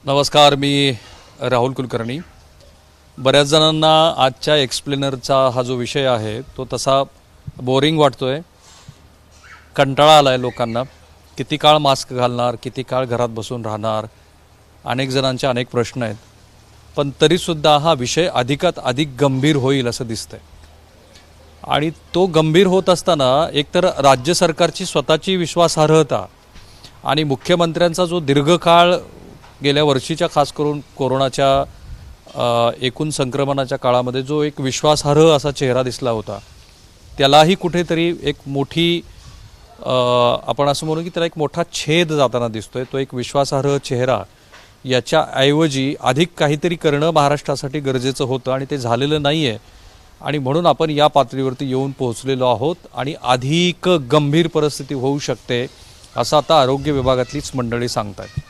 नमस्कार, मी राहुल कुलकर्णी। बऱ्याच जणांना आजच्या एक्सप्लेनरचा हा जो विषय आहे तो तसा बोरिंग वाटतोय, कंटाळा आलाय लोकांना। किती काळ मास्क घालणार, किती काळ घरात बसून राहणार, अनेक जणांचे अनेक प्रश्न आहेत। पण तरीसुद्धा हा विषय अधिकात अधिक गंभीर होईल असं दिसतंय। आणि तो गंभीर होत असताना एकतर राज्य सरकारची स्वतःची विश्वासार्हता आणि मुख्यमंत्र्यांचा जो दीर्घकाळ गेल्या वर्षीच्या खास करून कोरोनाच्या एकूण संक्रमणाच्या काळामध्ये जो एक विश्वासार्ह असा चेहरा दिसला होता, त्यालाही कुठेतरी एक मोठी आपण असं म्हणू की त्याला एक मोठा छेद जाताना दिसतोय। तो एक विश्वासार्ह चेहरा याच्याऐवजी अधिक काहीतरी करणं महाराष्ट्रासाठी गरजेचं होतं आणि ते झालेलं नाही आहे। आणि म्हणून आपण या पातळीवरती येऊन पोहोचलेलो आहोत आणि अधिक गंभीर परिस्थिती होऊ शकते असं आता आरोग्य विभागातलीच मंडळी सांगतात।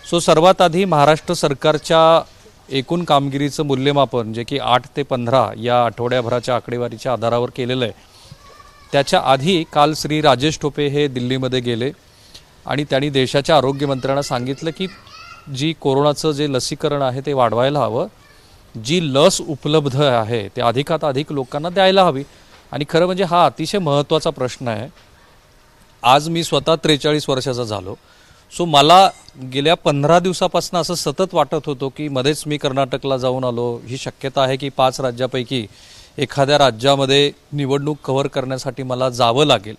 सो सर्वात आधी महाराष्ट्र सरकारच्या एकूण कामगिरीचं मूल्यमापन जे की 8 ते 15 या आठवड्याभराच्या आकडेवारीच्या आधारावर केलेलं आहे, त्याच्या आधी काल श्री राजेश टोपे हे दिल्लीमध्ये गेले आणि त्यांनी देशाच्या आरोग्यमंत्र्यांना सांगितलं की जी कोरोनाचं जे लसीकरण आहे ते वाढवायला हवं, जी लस उपलब्ध आहे ते अधिकात अधिक लोकांना द्यायला हवी। आणि खरं म्हणजे हा अतिशय महत्त्वाचा प्रश्न आहे। आज मी स्वतः 43 वर्षाचा झालो। सो मला गेल्या 15 दिवसापासून असं सतत वाटत होतं की मध्येच मी कर्नाटकला जाऊन आलो, ही शक्यता आहे की 5 राज्यापैकी एखाद्या राज्यामध्ये निवडणूक कव्हर करण्यासाठी मला जावं लागेल।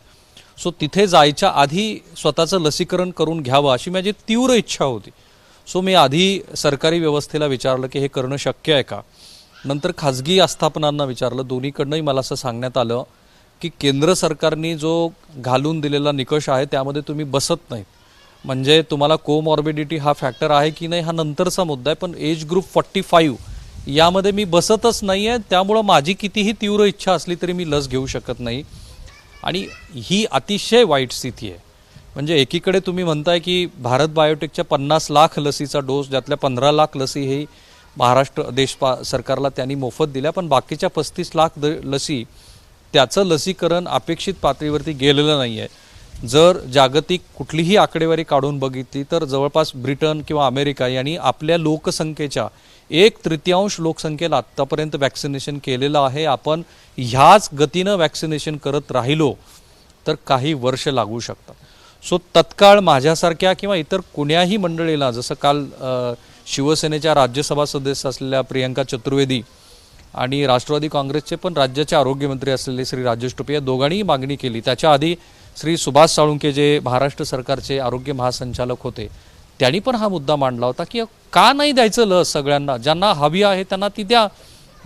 सो तिथे जायच्या आधी स्वतःचं लसीकरण करून घ्यावं अशी माझी तीव्र इच्छा होती। सो मी आधी सरकारी व्यवस्थेला विचारलं की हे करणं शक्य आहे का। नंतर खाजगी आस्थापनांना विचारलं, दोन्हीकडनंही मला असं सांगण्यात आलं की केंद्र सरकारने जो घालून दिलेला निकष आहे त्यामध्ये तुम्ही बसत नाही। म्हणजे तुम्हाला कोमॉर्बिडिटी हा फॅक्टर आहे की नाही हा नंतरचा मुद्दा आहे, पण एज ग्रुप 45 यामध्ये मी बसतच नाही आहे, त्यामुळं माझी कितीही तीव्र इच्छा असली तरी मी लस घेऊ शकत नाही। आणि ही अतिशय वाईट स्थिती आहे। म्हणजे एकीकडे तुम्ही म्हणताय की भारत बायोटेकच्या 50 लाख लसीचा डोस, ज्यातल्या 15 लाख लसी हे महाराष्ट्र सरकारला त्यांनी मोफत दिल्या, पण बाकीच्या 35 लाख लसी त्याचं लसीकरण अपेक्षित पातळीवरती गेलेलं नाही आहे। जर जागतिक कुठलीही आकडेवारी काढून बघितली तर जवळपास ब्रिटन किंवा अमेरिका यांनी आपल्या लोकसंख्येच्या 1/3 लोकसंख्येला आत्तापर्यंत वॅक्सिनेशन केलेलं आहे। आपण ह्याच गतीनं वॅक्सिनेशन करत राहिलो तर काही वर्ष लागू शकतात। सो तत्काळ माझ्यासारख्या किंवा इतर कुण्याही मंडळीला, जसं काल शिवसेनेच्या राज्यसभा सदस्य असलेल्या प्रियंका चतुर्वेदी आणि राष्ट्रवादी काँग्रेसचे पण राज्याचे आरोग्यमंत्री असलेले श्री राजेश टोपे या दोघांनीही मागणी केली। त्याच्या आधी श्री सुभाष साळुंखे जे महाराष्ट्र सरकारचे आरोग्य महासंचालक होते त्यांनी पण हा मुद्दा मांडला होता की का नाही द्यायचं लस सगळ्यांना, ज्यांना हवी आहे त्यांना ती द्या।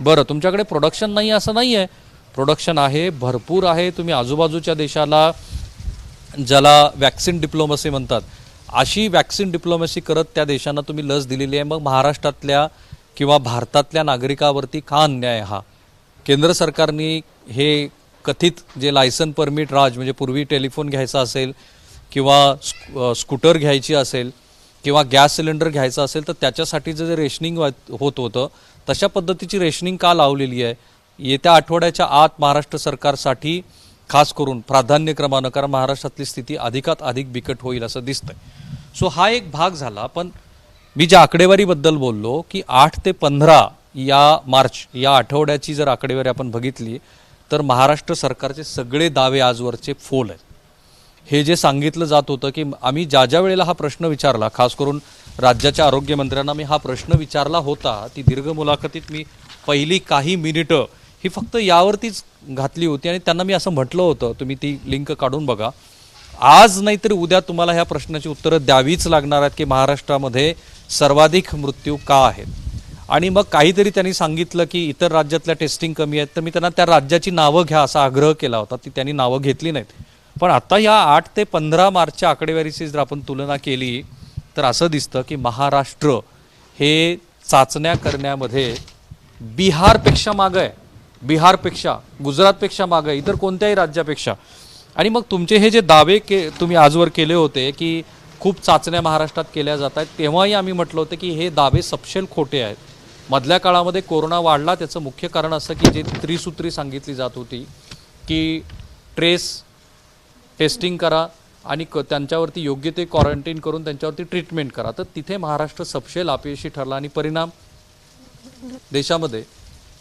बरं, तुमच्याकडे प्रोडक्शन नाही असं नाही आहे, प्रोडक्शन आहे, भरपूर आहे। तुम्ही आजूबाजूच्या देशाला, ज्याला वॅक्सिन डिप्लोमसी म्हणतात, अशी वॅक्सिन डिप्लोमसी करत त्या देशांना तुम्ही लस दिलेली आहे। मग महाराष्ट्रातल्या किंवा भारतातल्या नागरिकावरती का अन्याय हा? केंद्र सरकारने हे कथित जे लायसन परमिट राज, म्हणजे पूर्वी टेलिफोन घ्यायचा असेल किंवा स्कूटर घ्यायची असेल किंवा गॅस सिलेंडर घ्यायचा असेल तर त्याच्यासाठीचं जे रेशनिंग होत होतं तशा पद्धतीची रेशनिंग का लावलेली आहे? येत्या आठवड्याच्या आत महाराष्ट्र सरकारसाठी खास करून प्राधान्यक्रमानं, कारण महाराष्ट्रातली स्थिती अधिकात अधिक बिकट होईल असं दिसतंय। सो हा एक भाग झाला। पण मी ज्या आकडेवारीबद्दल बोललो की 8 ते 15 या मार्च या आठवड्याची जर आकडेवारी आपण बघितली तर महाराष्ट्र सरकारचे सगळे दावे आजवरचे फोल आहेत। हे जे सांगितलं जात होतं की आम्ही ज्या वेळेला हा प्रश्न विचारला, खास करून राज्याच्या आरोग्यमंत्र्यांना मी हा प्रश्न विचारला होता, ती दीर्घ मुलाखतीत मी पहिली काही मिनिटं ही फक्त यावरतीच घातली होती आणि त्यांना मी असं म्हटलं होतं, तुम्ही ती लिंक काढून बघा, आज नाहीतर उद्या तुम्हाला ह्या प्रश्नाची उत्तरं द्यावीच लागणार आहेत की महाराष्ट्रामध्ये सर्वाधिक मृत्यू का आहेत। आणि मग काहीतरी त्यांनी सांगितलं की इतर राज्यातल्या टेस्टिंग कमी आहेत, तर मी त्यांना त्या राज्याची नावं घ्या असा आग्रह केला होता, ती त्यांनी नावं घेतली नाहीत। पण आता या 8 ते 15 मार्चच्या आकडेवारीची जर आपण तुलना केली तर असं दिसतं की महाराष्ट्र हे चाचण्या करण्यामध्ये बिहारपेक्षा मागं आहे, बिहारपेक्षा, गुजरातपेक्षा मागं आहे, इतर कोणत्याही राज्यापेक्षा। आणि मग तुमचे हे जे दावे तुम्ही आजवर केले होते की खूप चाचण्या महाराष्ट्रात केल्या जात आहेत, तेव्हाही आम्ही म्हटलं होतं की हे दावे सपशेल खोटे आहेत। मधल्या काळामध्ये कोरोना वाढला त्याचं मुख्य कारण असं की जे त्रिसूत्री सांगितली जात होती की ट्रेस, टेस्टिंग करा आणि त्यांच्यावरती योग्य ते क्वारंटाईन करून त्यांच्यावरती ट्रीटमेंट करा. तर तिथे महाराष्ट्र सपशेल अपयशी ठरला आणि परिणाम देशामध्ये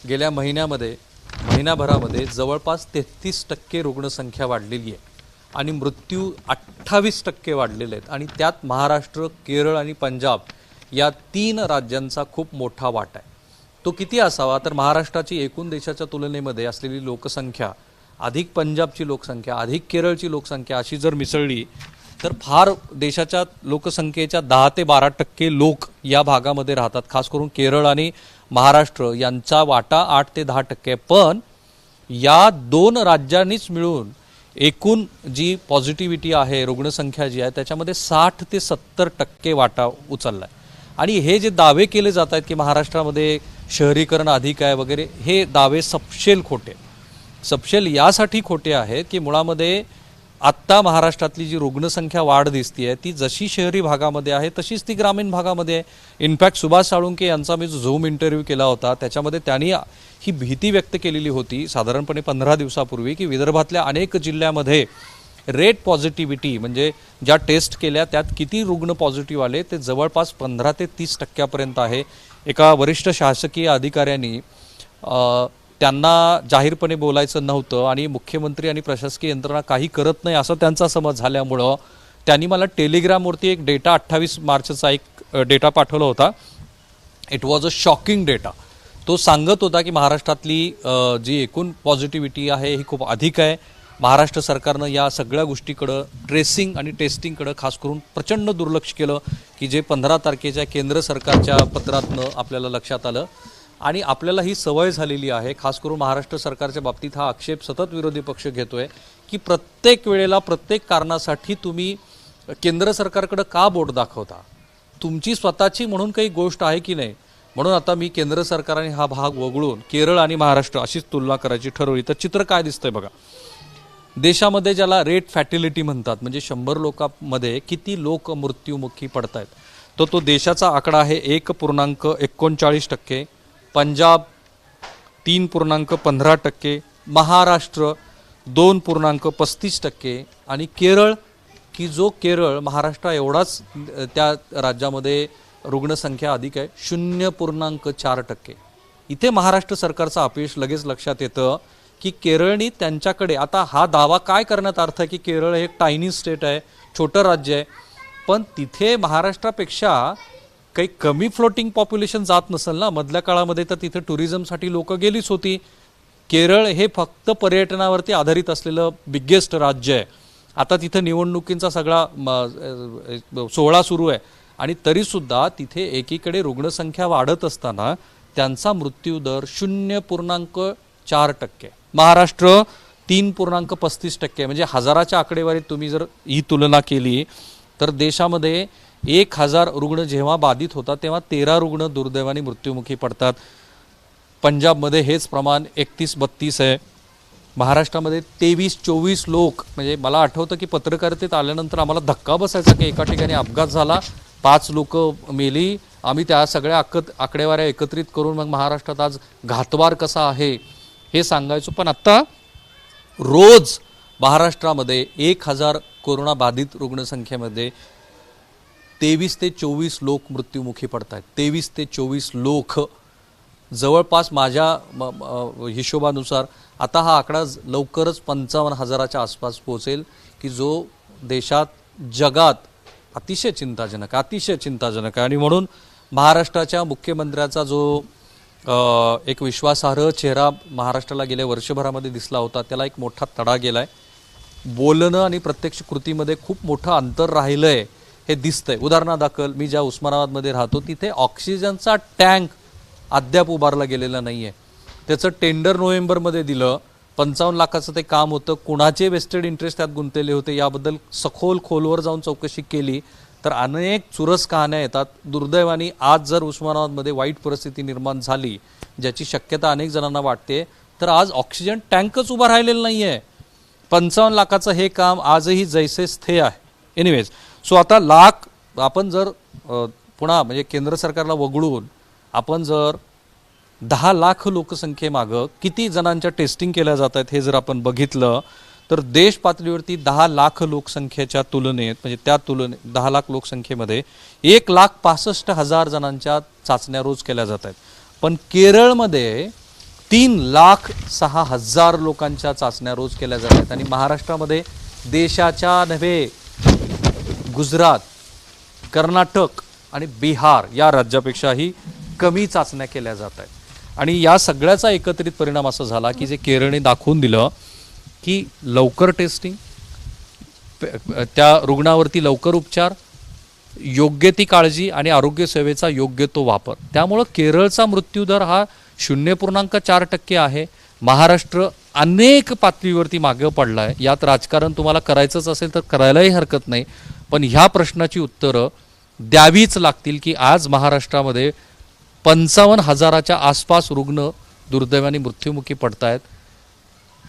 गेल्या महिनाभरामध्ये जवळपास 33% रुग्णसंख्या वाढलेली आहे आणि मृत्यू 28% वाढलेले आहेत. आणि त्यात महाराष्ट्र, केरळ आणि पंजाब या 3 राज्यांचा खूप मोठा वाटा आहे. तो किती असावा तर महाराष्ट्राची एकूण देशाच्या तुलनेमध्ये असलेली लोकसंख्या अधिक पंजाबची लोकसंख्या अधिक केरळची लोकसंख्या अशी जर मिसळली तर फार देशाच्या लोकसंख्येच्या 10 ते 12% लोक या भागामध्ये राहतात. खास करून केरळ आणि महाराष्ट्र यांचा वाटा 8 ते 10% आहे. पण या 2 राज्यांनीच मिळून एकूण जी पॉझिटिव्हिटी आहे, रुग्णसंख्या जी आहे त्याच्यामध्ये 60 ते 70% वाटा उचलला आहे. आणि हे जे दावे केले जात आहेत की महाराष्ट्रामध्ये शहरीकरण अधिक आहे वगैरे, हे दावे सपशेल खोटे. सपशेल यासाठी खोटे आहेत की मुळामध्ये आत्ता महाराष्ट्रातली जी रुग्णसंख्या वाढ दिसतीये ती जशी शहरी भागामध्ये आहे तशीच ती ग्रामीण भागामध्ये आहे. इनफॅक्ट सुभाष साळुंके यांचा मी जो झूम इंटरव्ह्यू केला होता त्याच्यामध्ये त्यांनी ही भीती व्यक्त केलेली होती साधारणपणे 15 दिवसापूर्वी की विदर्भातल्या अनेक जिल्ह्यामध्ये रेट पॉझिटिव्हिटी म्हणजे ज्या टेस्ट केल्या त्यात किती रुग्ण पॉझिटिव्ह आले ते जवळपास 15 ते 30% आहे. एका वरिष्ठ शासकीय अधिकाऱ्यांनी त्यांना जाहीरपणे बोलायचं नव्हतं आणि मुख्यमंत्री आणि प्रशासकीय यंत्रणा काही करत नाही असं त्यांचा समज झाल्यामुळं त्यांनी मला टेलिग्रामवरती एक डेटा 28 मार्चचा एक डेटा पाठवला होता. It was a shocking data. तो सांगत होता की महाराष्ट्रातली जी एकूण पॉझिटिव्हिटी आहे ही खूप अधिक आहे. महाराष्ट्र सरकारनं या सगळ्या गोष्टीकडं ट्रेसिंग आणि टेस्टिंगकडं खास करून प्रचंड दुर्लक्ष केलं की जे 15 तारखेच्या केंद्र सरकारच्या पत्रातनं आपल्याला लक्षात आलं. आणि आपल्याला ही सवय झालेली आहे, खास करून महाराष्ट्र सरकारच्या बाबतीत हा आक्षेप सतत विरोधी पक्ष घेतोय की प्रत्येक वेळेला प्रत्येक कारणासाठी तुम्ही केंद्र सरकारकडे का बोट दाखवता, तुमची स्वतःची म्हणून काही गोष्ट आहे की नाही. म्हणून आता मी केंद्र सरकारने हा भाग वगळून केरळ आणि महाराष्ट्र अशीच तुलना करायची ठरवली. तर चित्र काय दिसतंय बघा. देशामध्ये ज्याला रेट फॅटिलिटी म्हणतात म्हणजे 100 लोकांमध्ये किती लोक मृत्युमुखी पडत आहेत तो देशाचा आकडा आहे 1.39%, पंजाब 3.15%, महाराष्ट्र 2.35% आणि केरळ की जो केरळ महाराष्ट्र एवढाच त्या राज्यामध्ये रुग्णसंख्या अधिक आहे 0.4%. इथे महाराष्ट्र सरकारचं अपयश लगेच लक्षात येतं की केरळनी त्यांच्याकडे आता हा दावा काय करण्यात अर्थ आहे की केरळ हे एक टायनी स्टेट आहे, छोटं राज्य आहे, पण तिथे महाराष्ट्रापेक्षा काही कमी फ्लोटिंग पॉप्युलेशन जात नसेल ना. मधल्या काळामध्ये तर तिथे टुरिझमसाठी लोक गेलीच होती. केरळ हे फक्त पर्यटनावरती आधारित असलेलं बिगेस्ट राज्य आहे. आता तिथे निवडणुकींचा सगळा सोहळा सुरू आहे आणि तरीसुद्धा तिथे एकीकडे रुग्णसंख्या वाढत असताना त्यांचा मृत्यूदर 0.4%, महाराष्ट्र 3.35%. म्हणजे हजाराच्या आकडेवारीत तुम्ही जर ही तुलना केली तर देशामध्ये 1000 रुग्ण जेव्हा बाधित होतात तेव्हा 13 रुग्ण दुर्दैवाने मृत्युमुखी पडतात. पंजाबमध्ये हेच प्रमाण 31-32 आहे. महाराष्ट्रामध्ये 23-24 लोक, म्हणजे मला आठवतं की पत्रकारितेत आल्यानंतर आम्हाला धक्का बसायचा की एका ठिकाणी अपघात झाला, 5 लोक मेली, आम्ही त्या सगळ्या आकडेवाऱ्या एकत्रित करून मग महाराष्ट्रात आज घातवार कसा आहे हे सांगायचो. पण आता रोज महाराष्ट्रामध्ये 1000 कोरोना बाधित रुग्णसंख्येमध्ये 23 ते 24 लोक मृत्युमुखी पडत आहेत. 23 ते 24 लोक. जवळपास माझ्या हिशोबानुसार आता हा आकडा लवकरच 55,000च्या आसपास पोहोचेल की जो देशात जगात अतिशय चिंताजनक आहे. आणि म्हणून महाराष्ट्राच्या मुख्यमंत्र्याचा जो एक विश्वासार्ह चेहरा महाराष्ट्राला गेल्या वर्षभरामध्ये दिसला होता त्याला एक मोठा तडा गेलाय. बोलणं आणि प्रत्यक्ष कृतीमध्ये खूप मोठं अंतर राहिलंय हे दिसतंय. उदाहरणादाखल मी ज्या उस्मानाबादमध्ये राहतो तिथे ऑक्सिजनचा टँक अद्याप उभारला गेलेला नाहीये. त्याचं टेंडर नोव्हेंबरमध्ये दिलं, 55 लाखाचं ते काम होतं. कुणाचे वेस्टेड इंटरेस्ट त्यात गुंतलेले होते याबद्दल सखोल खोलवर जाऊन चौकशी केली तर अनेक चुरस कहाण्या येतात. दुर्दैवाने आज जर उस्मानाबादमध्ये वाईट परिस्थिती निर्माण झाली ज्याची शक्यता अनेक जणांना वाटते तर आज ऑक्सिजन टँकच उभा राहिलेला नाहीये. 55 लाखाचं हे काम आजही जैसे थे आहे. एनिवेज, सो आता आपण जर पुन्हा म्हणजे केंद्र सरकारला वगळून आपण जर 10 लाख लोकसंख्येमागं किती जणांच्या टेस्टिंग केल्या जात आहेत हे जर आपण बघितलं तर देश पातळीवरती 10 लाख लोकसंख्येच्या तुलनेत म्हणजे त्या तुलनेत 10 लाख लोकसंख्येमध्ये 1,65,000 जणांच्या चाचण्या रोज केल्या जात आहेत. पण केरळमध्ये 3,06,000 लोकांच्या चाचण्या रोज केल्या जात आहेत. आणि महाराष्ट्रामध्ये देशाच्या नव्हे गुजरात, कर्नाटक आणि बिहार या राज्यापेक्षाही कमी चाचण्या केल्या जात आहेत. आणि या सगळ्याचा एकत्रित परिणाम असा झाला की जे केरळने दाखवून दिलं की लवकर टेस्टिंग, त्या रुग्णावरती लवकर उपचार, योग्य ती काळजी आणि आरोग्य सेवेचा योग्य तो वापर, त्यामुळं केरळचा मृत्यूदर हा 0.4% आहे. महाराष्ट्र अनेक पातळीवरती मागे पडला आहे. यात राजकारण तुम्हाला करायचंच असेल तर करायलाही हरकत नाही, पण ह्या प्रश्नाची उत्तरं द्यावीच लागतील की आज महाराष्ट्रामध्ये 55,000च्या आसपास रुग्ण दुर्दैवाने मृत्युमुखी पडत आहेत.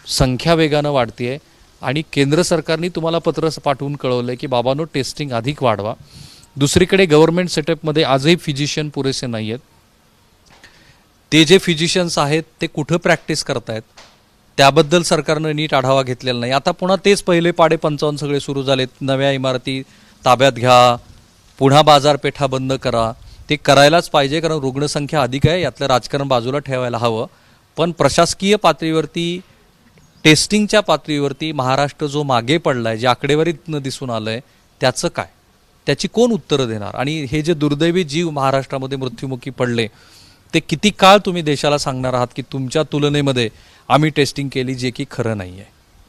संख्या वेगानं वाढते आहे आणि केंद्र सरकारने तुम्हाला पत्र पाठवून कळवलं आहे की बाबांनो टेस्टिंग अधिक वाढवा. दुसरीकडे गव्हर्नमेंट सेटअपमध्ये आजही फिजिशियन पुरेसे नाही आहेत. ते जे फिजिशियन्स आहेत ते कुठं प्रॅक्टिस करतायत त्याबद्दल सरकारनं नीट आढावा घेतलेला नाही. आता पुन्हा तेच पहिले पाडे 55 सगळे सुरू झालेत. नव्या इमारती ताब्यात घ्या, पुन्हा बाजारपेठा बंद करा. ते करायलाच पाहिजे कारण रुग्णसंख्या अधिक आहे, यातलं राजकारण बाजूला ठेवायला हवं. पण प्रशासकीय पातळीवरती, टेस्टिंगच्या पातळीवरती महाराष्ट्र जो मागे पडला आहे, जे आकडेवारीतनं दिसून आलं आहे, त्याचं काय, त्याची कोण उत्तरं देणार? आणि हे जे दुर्दैवी जीव महाराष्ट्रामध्ये मृत्युमुखी पडले ते किती काळ तुम्ही देशाला सांगणार आहात की तुमच्या तुलनेमध्ये आम्ही टेस्टिंग केली, जे की खरं नाही आहे.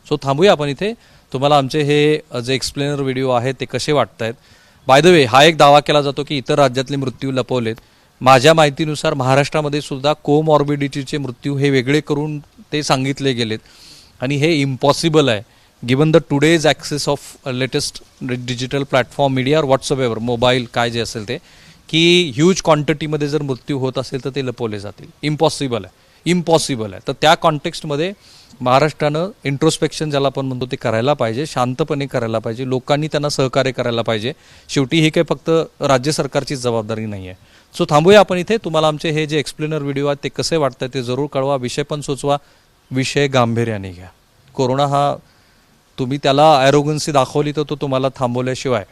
सो थांबूया आपण इथे. तुम्हाला आमचे हे जे एक्सप्लेनर व्हिडिओ आहेत ते कसे वाटत आहेत? बाय द वे, हा एक दावा केला जातो की इतर राज्यातले मृत्यू लपवलेत. माझ्या माहितीनुसार महाराष्ट्रामध्ये सुद्धा कोमॉर्बिडिटीचे मृत्यू हे वेगळे करून ते सांगितले गेलेत आणि हे इम्पॉसिबल आहे given the today's excess of latest digital platform, media, व्हॉट्सअपवर, मोबाईल काय जे असेल ते, की ह्यूज क्वांटिटीमध्ये जर मृत्यू होत असेल तर ते लपवले जातील. इम्पॉसिबल आहे. तर त्या कॉन्टेक्स्टमध्ये महाराष्ट्रानं इंट्रोस्पेक्शन ज्याला आपण म्हणतो ते करायला पाहिजे, शांतपणे करायला पाहिजे, लोकांनी त्यांना सहकार्य करायला पाहिजे. शेवटी ही काही फक्त राज्य सरकारचीच जबाबदारी नाही आहे. सो थांबूया आपण इथे. तुम्हाला आमचे हे जे एक्सप्लेनर व्हिडिओ आहेत ते कसे वाटतात ते जरूर कळवा. विषय पण सुचवा, विषय गांभीर्याने घ्या. कोरोना हा तुम्ही त्याला ॲरोगन्सी दाखवली तर तो तुम्हाला थांबवल्याशिवाय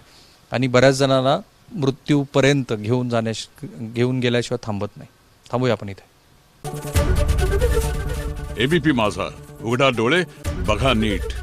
आणि बऱ्याच जणांना मृत्यूपर्यंत घेऊन गेल्याशिवाय थांबत नाही. थांबूया आपण इथे. एबीपी माझा, उघडा डोळे बघा नीट.